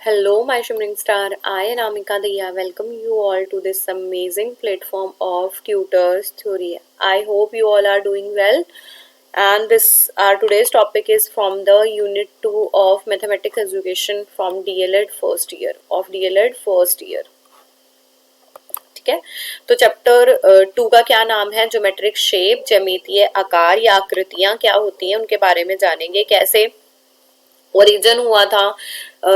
Hello, my shimmering star. I am Amika Diya. Welcome you all to this amazing platform of Tutors Theory. I hope you all are doing well. And this our today's topic is from the Unit 2 of Mathematics Education from DLED first year of DLED first year. ठीक है, तो chapter 2 का क्या नाम है? Geometric shape, ज्यामितीय आकार या आकृतियां क्या होती हैं उनके बारे में जानेंगे। कैसे ओरिजिन हुआ था,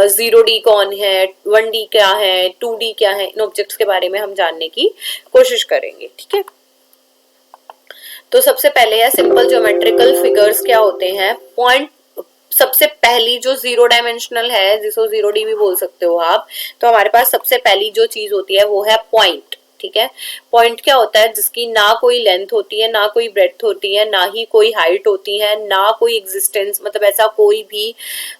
0D कौन है, 1D क्या है, 2D क्या है, इन ऑब्जेक्ट्स के बारे में हम जानने की कोशिश करेंगे। ठीक है, तो सबसे पहले है सिंपल ज्योमेट्रिकल फिगर्स क्या होते हैं। पॉइंट सबसे पहली जो 0 डायमेंशनल है, जिसको 0D भी बोल सकते हो आप, तो हमारे पास सबसे पहली जो चीज होती है वो है पॉइंट। ठीक है, पॉइंट क्या होता है? जिसकी ना कोई लेंथ होती है, ना कोई ब्रेड्थ होती है, ना ही कोई हाइट होती है, ना कोई एग्जिस्टेंस, मतलब ऐसा कोई भी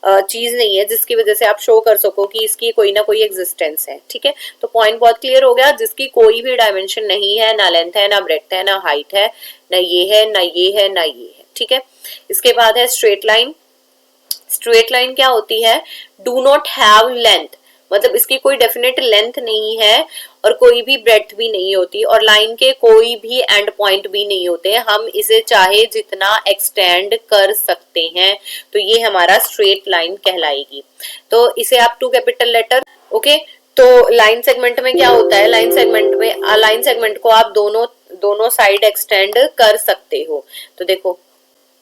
चीज नहीं है जिसकी वजह से आप शो कर सको कि इसकी कोई ना कोई एग्जिस्टेंस है। ठीक है, तो पॉइंट बहुत क्लियर हो गया, जिसकी कोई भी डायमेंशन नहीं है, ना लेंथ है, ना ब्रेड्थ है, ना हाइट है, ना ये है, ना ये है, ना ये है। ठीक है, इसके बाद है स्ट्रेट लाइन। स्ट्रेट लाइन क्या होती है? डू नॉट हैव लेंथ, मतलब इसकी कोई डेफिनेट लेंथ नहीं है और कोई भी ब्रेड्थ भी नहीं होती, और लाइन के कोई भी एंड पॉइंट भी नहीं होते, हम इसे चाहे जितना एक्सटेंड कर सकते हैं, तो ये हमारा स्ट्रेट लाइन कहलाएगी। तो इसे आप 2 कैपिटल लेटर, ओके। तो लाइन सेगमेंट में क्या होता है? लाइन सेगमेंट को आप दोनों साइड एक्सटेंड कर सकते हो। तो देखो,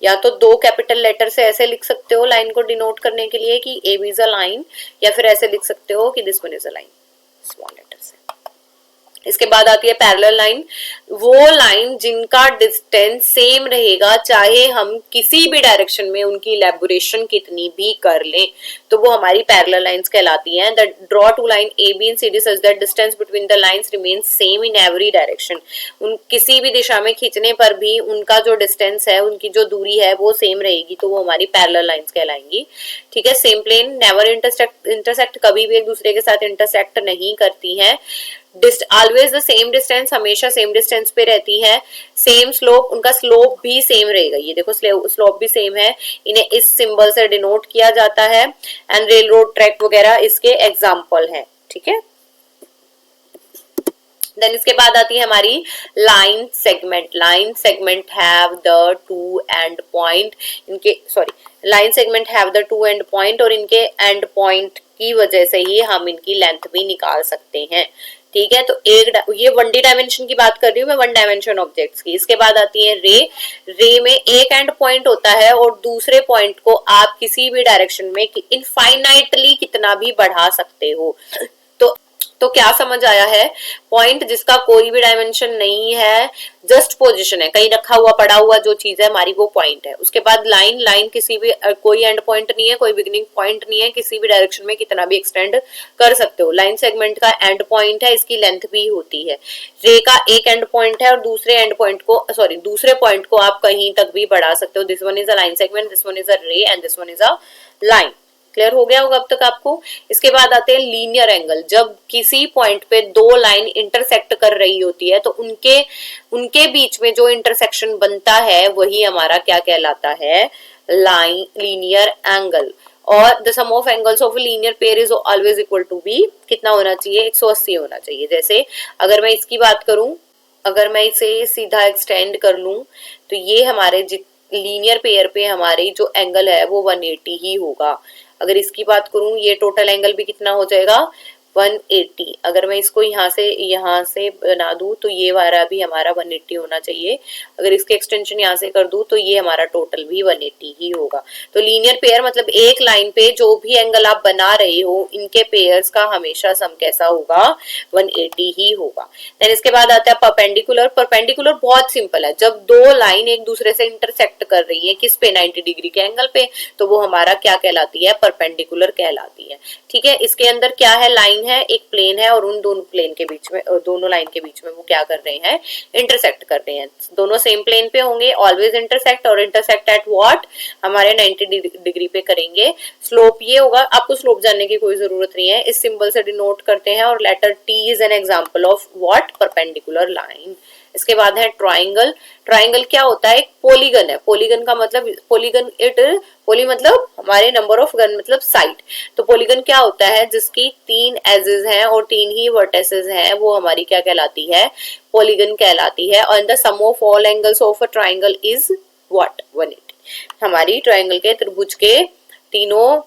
या तो 2 कैपिटल लेटर से ऐसे लिख सकते हो लाइन को डिनोट करने के लिए कि A B is a line, या फिर ऐसे लिख सकते हो कि this one is a line, small letter से। इसके बाद आती है पैरेलल लाइन। वो लाइन जिनका डिस्टेंस सेम रहेगा, चाहे हम किसी भी डायरेक्शन में उनकी इलेबोरेशन कितनी भी कर लें, तो वो हमारी पैरेलल लाइंस कहलाती हैं। The draw two line A be in CD such that distance between the lines remain same in every direction. उन किसी भी दिशा में खींचने पर भी उनका जो डिस्टेंस है, उनकी जो दूरी है वो सेम रहेगी, तो वो हमारी पैरेलल लाइंस कहलाएंगी। ठीक है, सेम प्लेन नेवर इंटरसेक्ट, कभी भी एक दूसरे के साथ इंटरसेक्ट नहीं करती हैं। ऑलवेज द सेम डिस्टेंस, हमेशा सेम डिस्टेंस पे रहती है। सेम स्लोप, उनका स्लोप भी सेम रहेगा। ये देखो स्लोप भी सेम है, इन्हें इस सिंबल से डिनोट किया जाता है। एंड रेल रोड ट्रैक वगैरह इसके एग्जाम्पल है। ठीक है, देन इसके बाद आती है हमारी line segment. Line segment have the 2 end point, इनके line segment have the 2 end point, और इनके एंड पॉइंट की वजह से ही हम इनकी लेंथ भी निकाल सकते हैं। ठीक है, तो ये 1D डायमेंशन की बात कर रही हूँ मैं, 1 डायमेंशन ऑब्जेक्ट्स की। इसके बाद आती है रे में एक एंड पॉइंट होता है और दूसरे पॉइंट को आप किसी भी डायरेक्शन में इनफाइनाइटली कितना भी बढ़ा सकते हो। तो क्या समझ आया है? पॉइंट जिसका कोई भी डायमेंशन नहीं है, जस्ट पोजीशन है, कहीं रखा हुआ पड़ा हुआ जो चीज है हमारी, वो पॉइंट है। उसके बाद लाइन किसी भी कोई एंड पॉइंट नहीं है, कोई बिगिनिंग पॉइंट नहीं है, किसी भी डायरेक्शन में कितना भी एक्सटेंड कर सकते हो। लाइन सेगमेंट का एंड पॉइंट है, इसकी लेंथ भी होती है। रे का एक एंड पॉइंट है और दूसरे पॉइंट को आप कहीं तक भी बढ़ा सकते हो। This one is a line segment, this one is a ray and this one is a line. Clear हो गया होगा अब तक आपको। इसके बाद आते हैं लीनियर एंगल। जब किसी पॉइंट पे 2 लाइन इंटरसेक्ट कर रही होती है, तो उनके बीच में जो इंटरसेक्शन बनता है वही हमारा क्या कहलाता है? Linear angle. और the sum of angles of linear pair is always equal to be, कितना होना चाहिए? 180 होना चाहिए। जैसे अगर मैं इसकी बात करूं, अगर मैं इसे सीधा एक्सटेंड कर लूं, तो ये हमारे लीनियर पेयर पे हमारी जो एंगल है वो 180 ही होगा। अगर इसकी बात करूं, ये टोटल एंगल भी कितना हो जाएगा? 180। अगर मैं इसको यहाँ से बना दूं, तो ये वाला भी हमारा 180 होना चाहिए। अगर इसके एक्सटेंशन यहाँ से कर दूं, तो ये हमारा टोटल भी 180 ही होगा। तो लीनियर पेयर मतलब एक लाइन पे जो भी एंगल आप बना रहे हो, इनके पेयर्स का हमेशा सम कैसा होगा? 180 ही होगा। देन इसके बाद आता है परपेंडिकुलर। परपेंडिकुलर बहुत सिंपल है, जब 2 लाइन एक दूसरे से इंटरसेक्ट कर रही है, किस पे? 90 डिग्री के एंगल पे, तो वो हमारा क्या कहलाती है? परपेंडिकुलर कहलाती है। ठीक है, इसके अंदर क्या है? लाइन है, एक प्लेन है, और उन दोनों प्लेन के बीच में, दोनों लाइन के बीच में वो क्या कर रहे हैं? इंटरसेक्ट कर रहे हैं। दोनों सेम प्लेन पे होंगे, ऑलवेज इंटरसेक्ट, और इंटरसेक्ट एट व्हाट? हमारे 90 डिग्री पे करेंगे। स्लोप ये होगा, आपको स्लोप जानने की कोई जरूरत नहीं है, इस सिंबल से डिनोट करते हैं। और letter T is an example of what? Perpendicular line. इसके बाद है ट्राइंगल। ट्राइंगल क्या होता है? एक पॉलीगन है। पॉलीगन का मतलब पॉलीगन पोली मतलब हमारे नंबर ऑफ गन मतलब साइड। तो पॉलीगन क्या होता है? जिसकी 3 एजेस हैं और 3 ही वर्टेसेस हैं, वो हमारी क्या कहलाती है? पॉलीगन कहलाती है। और the sum of all angles of a triangle is what? 180। हमारी ट्राइंगल के त्रिभुज के तीनों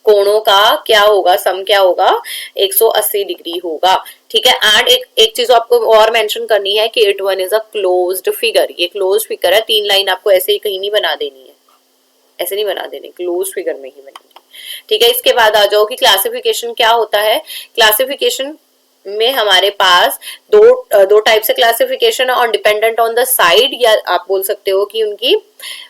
कोणों का क्या होगा? सम क्या होगा? 180 डिग्री होगा। ठीक है। एंड एक चीज आपको और मेंशन करनी है कि it one is a closed figure. ये क्लोज्ड फिगर है। 3 लाइन आपको ऐसे ही कहीं नहीं बना देनी है, ऐसे नहीं बना देने, क्लोज फिगर में ही बनेगी। ठीक है। इसके बाद आ जाओ कि क्लासिफिकेशन क्या होता है। क्लासिफिकेशन में हमारे पास दो टाइप से क्लासिफिकेशन है, on dependent on the side, या आप बोल सकते हो कि उनकी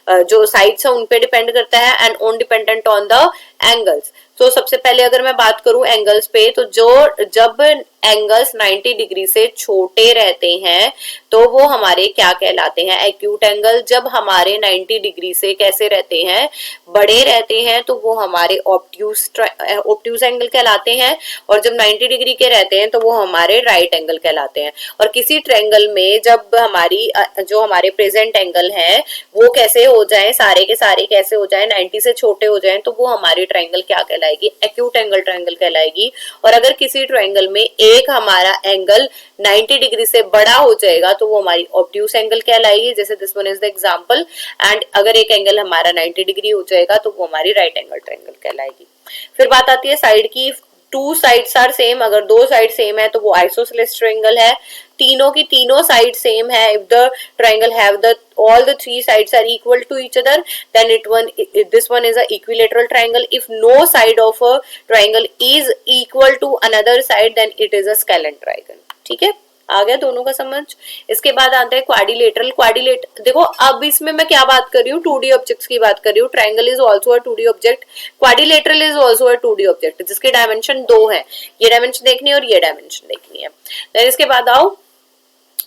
जो साइड्स है उन पे डिपेंड करता है, and on dependent on the angles. तो सबसे पहले अगर मैं बात करूं एंगल्स पे, तो जब एंगल्स 90 डिग्री से छोटे रहते हैं तो वो हमारे क्या कहलाते हैं? Acute angle. जब हमारे 90 डिग्री से कैसे रहते हैं? बड़े रहते हैं, तो वो हमारे ऑब्ट्यूज एंगल कहलाते हैं। और जब 90 डिग्री के रहते हैं तो वो हमारे राइट एंगल कहलाते हैं। और किसी ट्रायंगल में जब हमारी जो हमारे प्रेजेंट एंगल है वो कैसे हो जाए, सारे के सारे कैसे हो जाए? 90 से छोटे हो जाए, तो वो हमारी ट्रायंगल क्या कहलाएगी? एक्यूट एंगल ट्रायंगल कहलाएगी। और अगर किसी ट्रायंगल में एक हमारा एंगल 90 डिग्री से बड़ा हो जाएगा तो वो हमारी ऑब्ट्यूस एंगल कहलाएगी, जैसे this one is the example. And अगर एक एंगल हमारा 90 डिग्री हो जाएगा तो वो हमारी राइट एंगल ट्रायंगल कहलाएगी। फिर बात आती है साइड की। 2 साइड्स आर सेम। अगर 2 साइड सेम है तो वो आइसोसेलेस ट्रायंगल है। तीनों की तीनों साइड सेम है। If the triangle have the all the 3 sides are equal to each other, then this one is a equilateral triangle. If no side of a triangle is equal to another side, then it is a scalene triangle. ठीक है, आ गया दोनों का समझ। इसके बाद आता है क्वाड्रिलेटरल। क्वाड्रिलेटर देखो, अब इसमें मैं क्या बात कर रही हूँ? 2D ऑब्जेक्ट्स की बात कर रही हूँ। Triangle is also a 2D object, quadrilateral is also a 2D object, जिसके डायमेंशन 2 है। ये डायमेंशन देखनी है और ये डायमेंशन देखनी है। देन इसके बाद आओ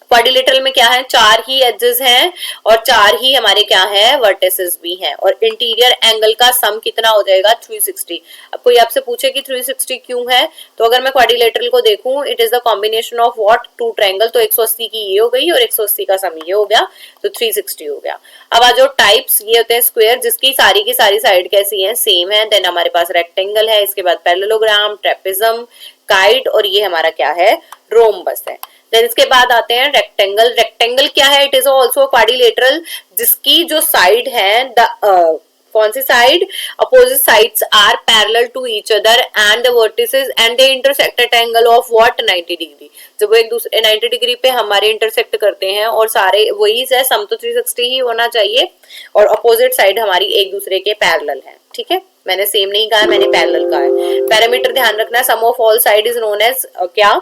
क्वाड्रिलेटरल में क्या है? 4 ही एजेस हैं और 4 ही हमारे क्या है? वर्टिसेस भी हैं। और इंटीरियर एंगल का सम कितना हो जाएगा? 360। अब कोई आपसे पूछे कि 360 क्यों है, तो अगर मैं क्वाड्रिलेटरल को देखूं, it is the combination of what? 2 triangle. तो 180 की ये हो गई और 180 का सम ये हो गया, तो 360 हो गया। अब आ जाओ टाइप्स। ये होते हैं स्क्वायर, जिसकी सारी की सारी साइड कैसी है? सेम है। देन हमारे पास रेक्टेंगल है, इसके बाद पैरेललोग्राम, ट्रेपेजम, काइट, और ये हमारा क्या है? रोम्बस है। देन इसके बाद आते हैं रेक्टेंगल। रेक्टेंगल क्या है? इट इज ऑल्सो क्वाड्रिलेटरल, जिसकी जो साइड है कौन सी side? Opposite sides are parallel to each other and the vertices and they intersect at angle of what? 90 degree. जब वो एक दूसरे 90 डिग्री पे हमारे इंटरसेक्ट करते हैं, और सारे वही है, सम तो 360 ही होना चाहिए, और अपोजिट साइड हमारी एक दूसरे के पैरेलल है। ठीक है, मैंने सेम नहीं कहा, मैंने पैरेलल कहा है। पैरामीटर ध्यान रखना, sum of all side is known as क्या?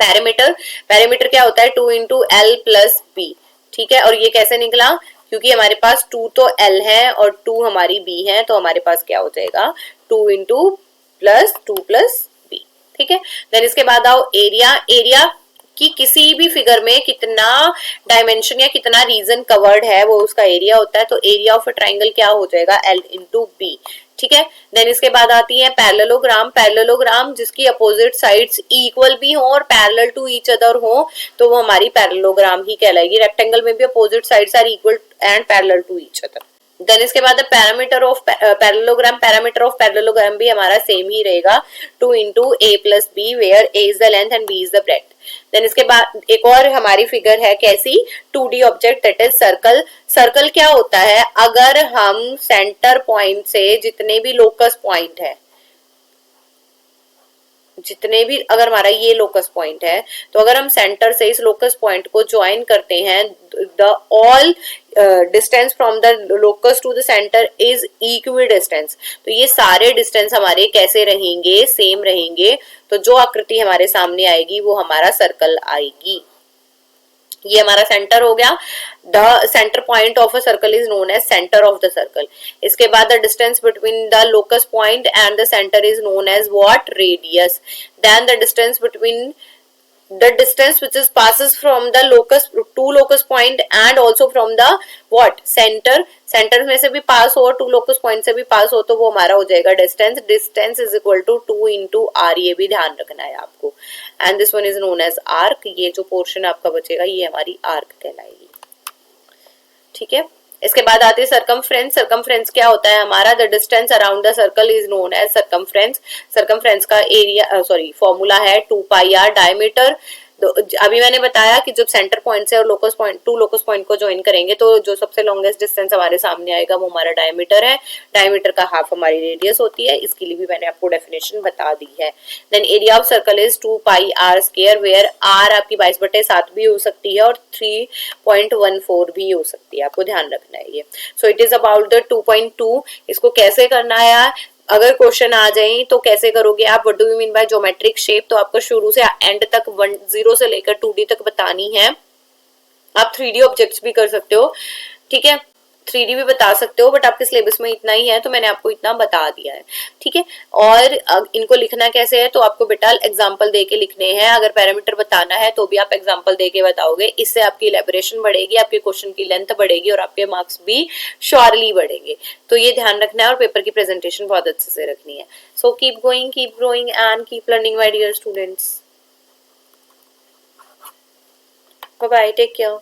पैरामीटर। पैरामीटर क्या होता है? 2 इंटू एल प्लस बी। ठीक है, और ये कैसे निकला? क्योंकि हमारे पास 2 तो एल है और 2 हमारी बी है, तो हमारे पास क्या हो जाएगा? 2 इंटू प्लस 2 प्लस बी। ठीक है। देन इसके बाद आओ एरिया। एरिया कि किसी भी फिगर में कितना डायमेंशन या कितना रीजन कवर्ड है वो उसका एरिया होता है। तो एरिया ऑफ अ ट्रायंगल क्या हो जाएगा? L into B. ठीक है। देन इसके बाद आती है पैरेललोग्राम। पैरेललोग्राम जिसकी अपोजिट साइड्स इक्वल भी हो और पैरेलल टू ईच अदर हो, तो वो हमारी पैरेललोग्राम ही कहलाएगी। रेक्टेंगल में भी opposite sides are equal and parallel to each other. Then इसके बाद parameter of parallelogram. Parameter of parallelogram भी हमारा सेम ही रहेगा, 2 into A plus B, where A is the length and B is the breadth. Then इसके बाद एक और हमारी फिगर है कैसी? 2D object, that is circle. Circle क्या होता है? अगर हम सेंटर पॉइंट से जितने भी लोकस पॉइंट है, जितने भी, अगर हमारा ये लोकस पॉइंट है, तो अगर हम सेंटर से इस लोकस पॉइंट को ज्वाइन करते हैं, the all distance from the locus to the centre is equidistance. तो ये सारे डिस्टेंस हमारे कैसे रहेंगे? सेम रहेंगे। तो जो आकृति हमारे सामने आएगी वो हमारा सर्कल आएगी। ये हमारा सेंटर हो गया। The centre point of a circle is known as centre of the circle. इसके बाद the distance between the locus point and the centre is known as what? Radius. Then the distance between the distance which is passes from the locus to locus point and also from the what center में से भी पास हो और to locus point से भी पास हो तो वो हमारा हो जाएगा distance is equal to 2 into R, ये भी ध्यान रखना है आपको। And this one is known as arc, ये जो पोर्शन आपका बचेगा ये हमारी आर्क कहलाएगी। ठीक है, इसके बाद आती है सरकमफ्रेंस। सरकमफ्रेंस क्या होता है हमारा, the distance around the circle is known as circumference. Circumference का एरिया फॉर्मूला है 2 पाई आर डायमीटर। तो अभी मैंने बताया कि जब सेंटर पॉइंट से और locus point two locus point को ज्वाइन करेंगे तो जो सबसे लॉन्गेस्ट डिस्टेंस हमारे सामने आएगा वो हमारा डायमीटर है। डायमीटर का हाफ हमारी रेडियस होती है, इसके लिए भी मैंने आपको डेफिनेशन बता दी है। Then area of circle is 2 pi R square, where R आपकी 22/7 भी हो सकती है और 3.14 भी हो सकती है, आपको ध्यान रखना है ये। So it is about the 2.2। इसको कैसे करना है, अगर क्वेश्चन आ जाए तो कैसे करोगे आप, what do you mean by geometric shape, तो आपको शुरू से एंड तक 0 से लेकर 2D तक बतानी है। आप 3D ऑब्जेक्ट्स भी कर सकते हो, ठीक है, 3D भी बता सकते हो, बट आपके सिलेबस में इतना ही है तो मैंने आपको इतना बता दिया है। ठीक है, और इनको लिखना कैसे है, तो आपको बेटा एग्जांपल दे के लिखने हैं। अगर पैरामीटर बताना है तो भी आप एग्जांपल दे के बताओगे, इससे आपकी इलेबोरेशन बढ़ेगी, आपके क्वेश्चन की लेंथ बढ़ेगी और आपके मार्क्स भी श्योरली बढ़ेंगे। तो ये ध्यान रखना है और पेपर की प्रेजेंटेशन बहुत अच्छे से रखनी है। So keep going, keep growing and keep learning my dear students. Bye bye, take care.